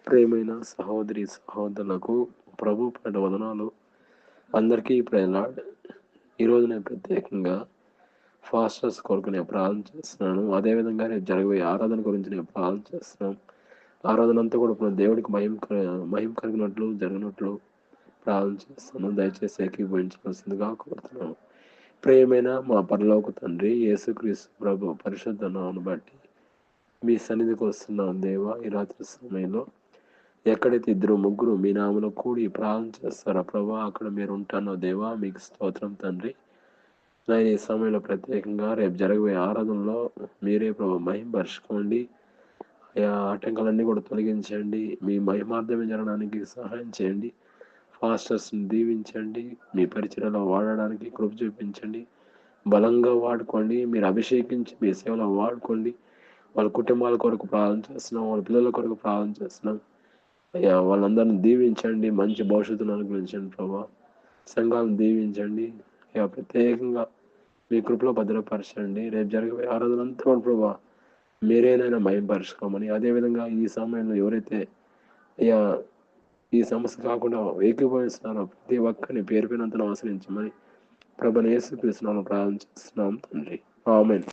ప్రియమైన సహోదరి సహోదరులకు ప్రభు పేట వదనాలు. అందరికీ ప్రేలాడ్. ఈరోజు నేను ప్రత్యేకంగా ఫాస్టర్స్ కొరకు నేను ప్రార్థన చేస్తున్నాను. అదేవిధంగా రేపు జరగబోయే ఆరాధన గురించి నేను ప్రార్థన చేస్తున్నాను. ఆరాధన అంతా కూడా దేవుడికి మహిమ కలిగినట్లు జరిగినట్లు ప్రార్థన చేస్తాను. దయచేసి ఏకీభవించవలసిందిగా కోరుతున్నాను. ప్రియమైన మా పరలోక తండ్రి యేసుక్రీస్తు ప్రభు పరిశుద్ధ నామమును బట్టి మీ సన్నిధికి వస్తున్నాం దేవా. ఈ రాత్రి సమయంలో ఎక్కడైతే 2-3 మీ నామములో కూడి ప్రార్థన చేస్తారో ప్రభా, అక్కడ మీరు ఉంటానో దేవా. మీకు స్తోత్రం తండ్రి. నేను ఈ సమయంలో ప్రత్యేకంగా రేపు జరగబోయే ఆరాధనలో మీరే ప్రభు మహిమపరచుకోండి. ఆ ఆటంకాలన్నీ కూడా తొలగించండి. మీ మహిమార్థమే జరగడానికి సహాయం చేయండి. ఫాస్టర్స్ని దీవించండి. మీ పరిచర్యలో వాడడానికి కృప చూపించండి. బలంగా వాడుకోండి. మీరు అభిషేకించి మీ సేవలో వాడుకోండి. వాళ్ళ కుటుంబాల కొరకు ప్రార్థన చేస్తున్నాం. వాళ్ళ పిల్లల కొరకు ప్రార్థన చేస్తున్నాం. అయ్యా, వాళ్ళందరిని దీవించండి. మంచి భవిష్యత్తును అనుగ్రహించండి ప్రభా. సంఘాలను దీవించండి. అయ్యా, ప్రత్యేకంగా మీ కృపలో భద్రపరచండి. రేపు జరగబోయే ఆరాధన అంతా కూడా ప్రభా మీరేనైనా మహిమపరచుకోమని, అదేవిధంగా ఈ సమయంలో ఎవరైతే అయ్యా ఈ సమస్య కాకుండా ఏకీభవిస్తున్నారో ప్రతి ఒక్కరిని పేరు పేరునంతను ఆశ్రయించమని ప్రభుని యేసుక్రీస్తు నామములో ప్రార్థన చేస్తున్నాం తండ్రి. ఆమేన్.